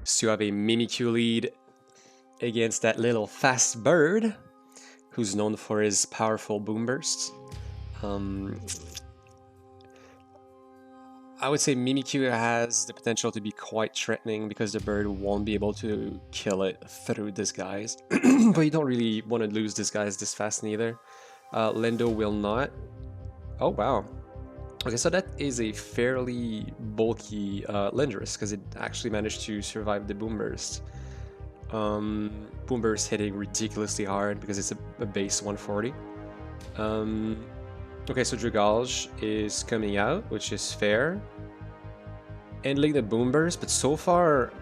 So you have a Mimikyu lead against that little fast bird who's known for his powerful boom bursts. I would say Mimikyu has the potential to be quite threatening because the bird won't be able to kill it through disguise. But you don't really want to lose disguise this fast neither. Lendo will not. Oh wow. Okay, so that is a fairly bulky Lendurus because it actually managed to survive the boom burst. Boom burst hitting ridiculously hard because it's a base 140. Okay, so Dragage is coming out, which is fair. Handling the boom burst, but so far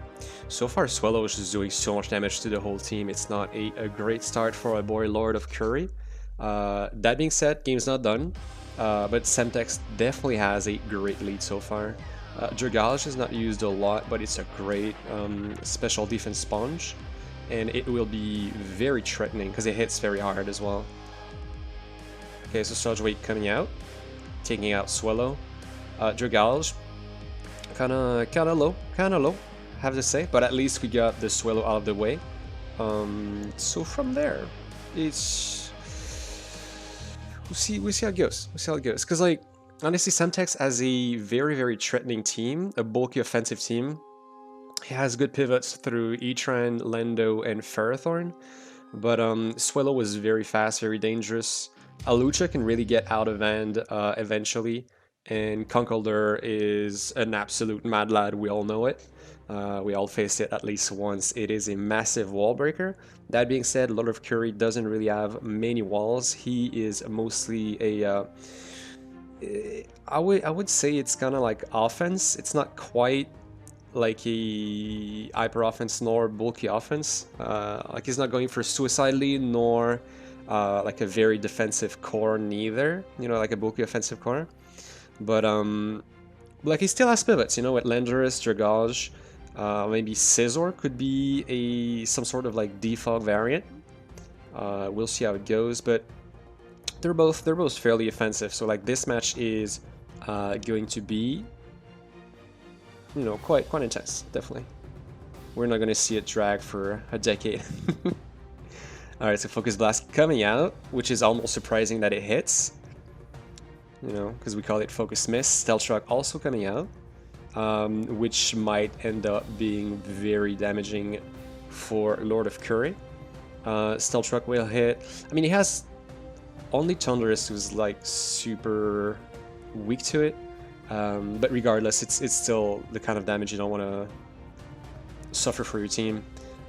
Swallow is just doing so much damage to the whole team. It's not a great start for our boy LordofCurry. That being said, game's not done. But Sempt3x definitely has a great lead so far. Dragage is not used a lot, but it's a great special defense sponge. And it will be very threatening because it hits very hard as well. Okay, so Surge Weight coming out, taking out Swallow. Dragage, kinda low, have to say, but at least we got the Swallow out of the way. So from there, it's we'll see how it goes. Because like honestly, Sempt3x has a very threatening team, a bulky offensive team. He has good pivots through Etran, Lendo, and Ferrothorn, but Swallow was very fast, very dangerous. Alucha can really get out of hand eventually, and Conkeldurr is an absolute mad lad, we all know it. We all faced it at least once. It is a massive wall breaker. That being said, LordofCurry doesn't really have many walls. He is mostly a I would say it's kind of like offense. It's not quite like a hyper offense nor bulky offense. Like he's not going for suicide lead nor like a very defensive core neither. You know, like a bulky offensive core. But like he still has pivots. You know, with Lendurus, Dragage. Maybe Scizor could be some sort of like defog variant. We'll see how it goes, but they're both fairly offensive. So like this match is going to be, you know, quite intense. Definitely, we're not going to see it drag for a decade. All right, so Focus Blast coming out, which is almost surprising that it hits. You know, because we call it Focus Miss. Stealth Shock also coming out. Which might end up being very damaging for Lordofcurry. Stealth Shock will hit. I mean, he has only Thunderous, who's like super weak to it. But regardless, it's still the kind of damage you don't want to suffer for your team.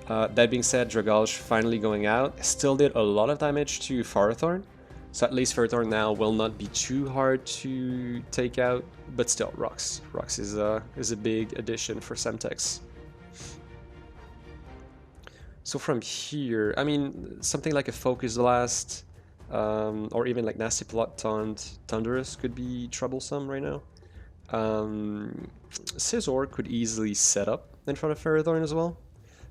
That being said, Dragage finally going out. Still did a lot of damage to Ferrothorn. So at least Ferrothorn now will not be too hard to take out, but still, Rocks is a big addition for Sempt3x. So from here, I mean, something like a Focus Blast, or even like Nasty Plot Taunt Thunderous could be troublesome right now. Scizor could easily set up in front of Ferrothorn as well.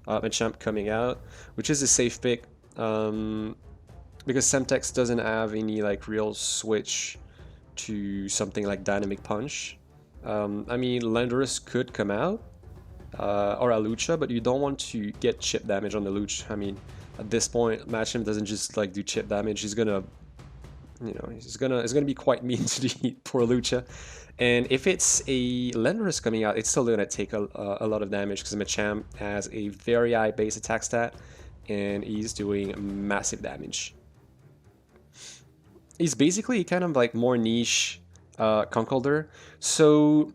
Machamp coming out, which is a safe pick. Because Sempt3x doesn't have any like real switch to something like Dynamic Punch. I mean, Landorus could come out, or Alucha, but you don't want to get chip damage on the Luch. I mean, at this point, Machamp doesn't just like do chip damage. He's gonna, you know, it's gonna be quite mean to the poor Lucha. And if it's a Landorus coming out, it's still gonna take a lot of damage because Machamp has a very high base attack stat, and he's doing massive damage. He's basically kind of like more niche Conkeldurr. So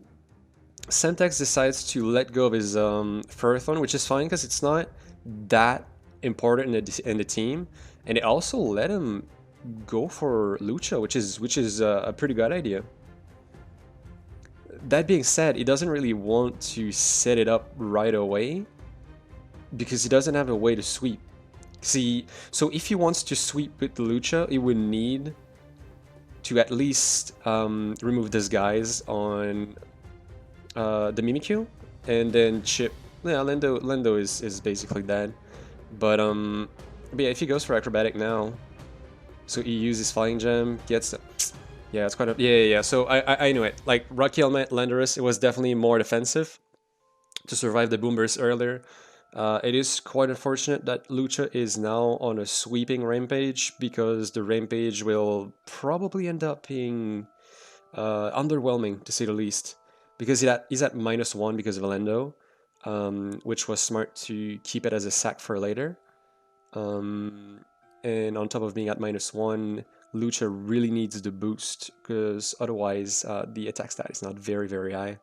Sempt3x decides to let go of his Ferrothorn, which is fine because it's not that important in the team, and it also let him go for Lucha, which is a pretty good idea. that being said, he doesn't really want to set it up right away because he doesn't have a way to sweep. See, so if he wants to sweep with Lucha, he would need to at least remove Disguise on the Mimikyu, and then chip. Yeah, Lendo is basically dead. But yeah, if he goes for Acrobatic now, so he uses Flying Gem, gets. Yeah, it's quite a yeah. So I knew it. Like Rocky Helmet, Landorus, it was definitely more defensive to survive the Boom Burst earlier. It is quite unfortunate that Lucha is now on a sweeping rampage because the rampage will probably end up being underwhelming to say the least. Because he's at -1 because of Lendo, which was smart to keep it as a sack for later. And on top of being at -1, Lucha really needs the boost because otherwise the attack stat is not very, very high.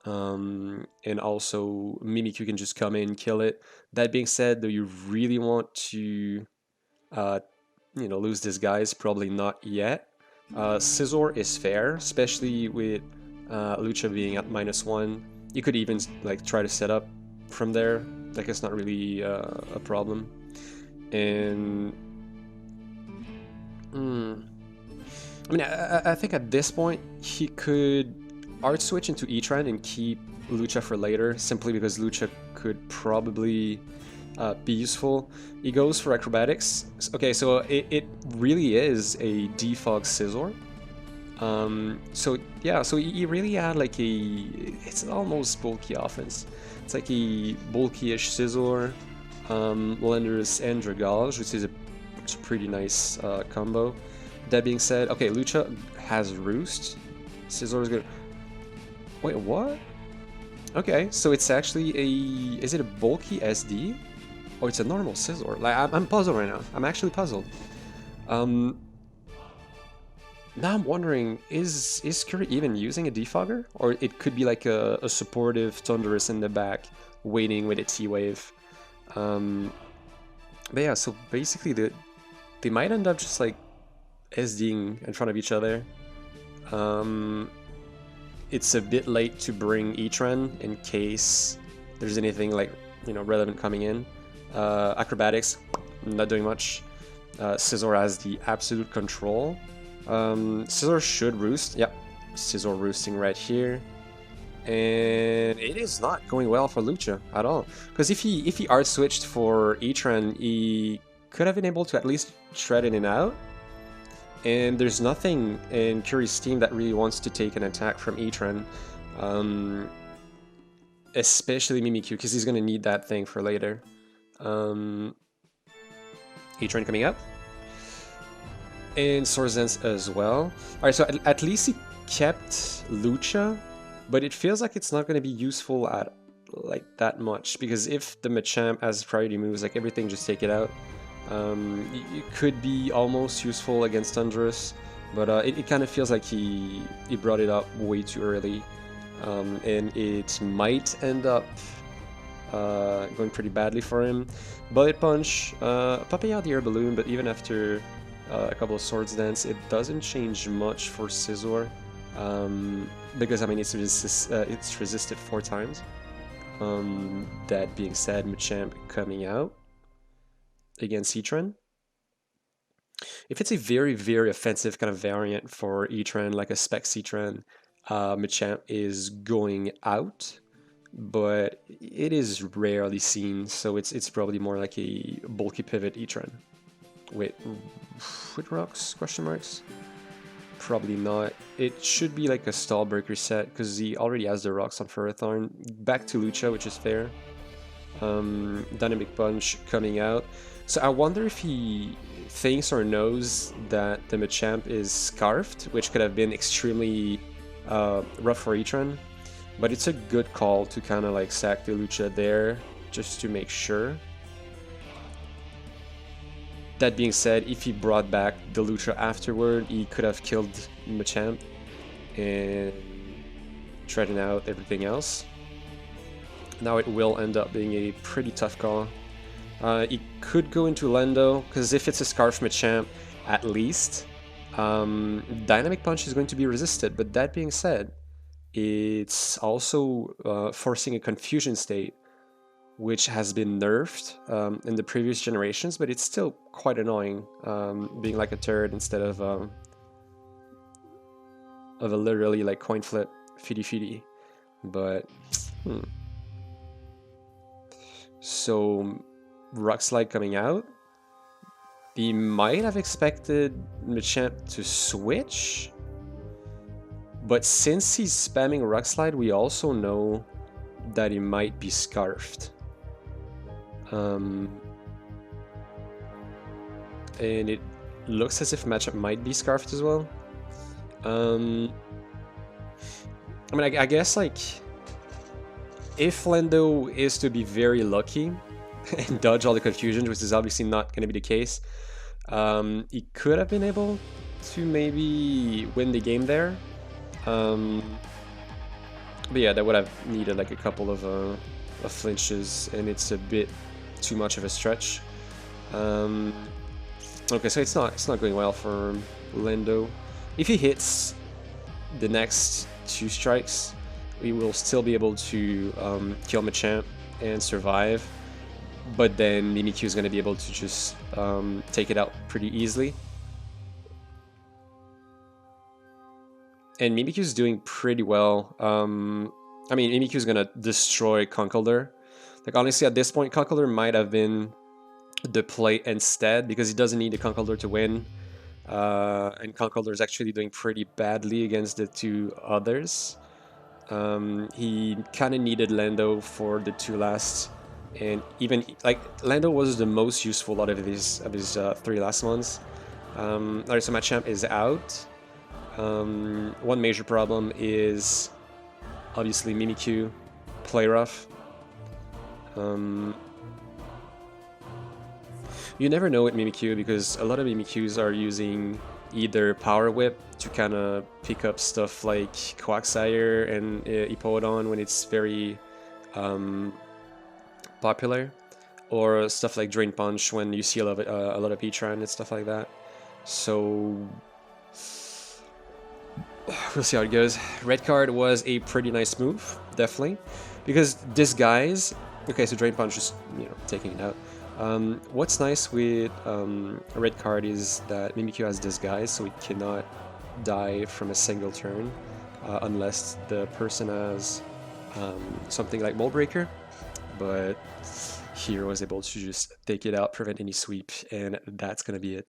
And also Mimikyu can just come in, kill it. That being said, do you really want to lose this guys? Probably not yet. Scizor is fair, especially with Lucha being at -1. You could even like try to set up from there. Like it's not really a problem. And I mean, I think at this point he could art switch into E-Trend and keep Lucha for later, simply because Lucha could probably be useful. He goes for Acrobatics. Okay, so it really is a defog Scizor. So yeah, so he really had like it's almost bulky offense. It's like a bulky-ish Scizor, Landorus and Dragallage, which is a pretty nice combo. That being said, okay, Lucha has Roost. Scizor is good. Wait, what? Okay, so it's actually a... Is it a bulky SD? Or it's a normal Scizor? Like, I'm puzzled right now. I'm actually puzzled. Now I'm wondering, is Curry even using a defogger? Or it could be like a supportive Thunderous in the back, waiting with a T-Wave. But yeah, so basically they might end up just like SDing in front of each other. It's a bit late to bring E-Trend in case there's anything like, relevant coming in. Acrobatics, not doing much. Scizor has the absolute control. Scizor should roost. Yep, Scizor roosting right here. And it is not going well for Lucha at all. Because if he art switched for E-Trend, he could have been able to at least shred in and out. And there's nothing in Curry's team that really wants to take an attack from E-Trend. Especially Mimikyu, because he's going to need that thing for later. E-Trend coming up. And Swords Dance as well. Alright, so at least he kept Lucha, but it feels like it's not going to be useful at like that much, because if the Machamp has priority moves, like everything, just take it out. It could be almost useful against Thunderous, but it kind of feels like he brought it up way too early, and it might end up going pretty badly for him. Bullet Punch, popping out the air balloon, but even after a couple of Swords Dance, it doesn't change much for Scizor, because I mean it's resisted 4 times. That being said, Machamp coming out against E-Trend. If it's a very, very offensive kind of variant for E-Trend, like a Specs E-Trend, Machamp is going out, but it is rarely seen, so it's probably more like a bulky pivot E-Trend. With rocks? Question marks? Probably not. It should be like a stall breaker set, because he already has the rocks on Ferrothorn. Back to Lucha, which is fair. Dynamic Punch coming out. So I wonder if he thinks or knows that the Machamp is Scarfed, which could have been extremely rough for E-Trend. But it's a good call to kind of like sack the Lucha there, just to make sure. That being said, if he brought back the Lucha afterward, he could have killed Machamp and treading out everything else. Now it will end up being a pretty tough call. He could go into Lendo, because if it's a Scarf Machamp, at least, Dynamic Punch is going to be resisted. But that being said, it's also forcing a confusion state, which has been nerfed in the previous generations, but it's still quite annoying, being like a turd instead of a literally like coin flip feedy feedy. But so Rock Slide coming out. We might have expected Machamp to switch, but since he's spamming Rock Slide, we also know that he might be Scarfed. And it looks as if Machamp might be Scarfed as well. I mean, I guess, like, if Lando is to be very lucky and dodge all the confusions, which is obviously not going to be the case, he could have been able to maybe win the game there. But yeah, that would have needed like a couple of flinches, and it's a bit too much of a stretch. Okay, so it's not going well for Lando. If he hits the next 2 strikes, we will still be able to kill Machamp and survive, but then Mimikyu is going to be able to just take it out pretty easily. And Mimikyu is doing pretty well. I mean, Mimikyu is going to destroy Conkeldurr. Like, honestly, at this point, Conkeldurr might have been the play instead, because he doesn't need the Conkeldurr to win. And Conkeldurr is actually doing pretty badly against the 2 others. He kind of needed Lando for the 2 last, and even like Lando was the most useful out of his 3 last ones. Alright, so Machamp is out. One major problem is obviously Mimikyu, play rough. You never know with Mimikyu, because a lot of Mimikyus are using either Power Whip to kind of pick up stuff like Quagsire and Hippowdon when it's very popular, or stuff like Drain Punch when you see a lot of Heatran and stuff like that. So we'll see how it goes. Red card was a pretty nice move, definitely, because Disguise. Okay, so Drain Punch is, you know, taking it out. What's nice with a red card is that Mimikyu has Disguise, so it cannot die from a single turn unless the person has something like Mold Breaker. But here was able to just take it out, prevent any sweep, and that's gonna be it.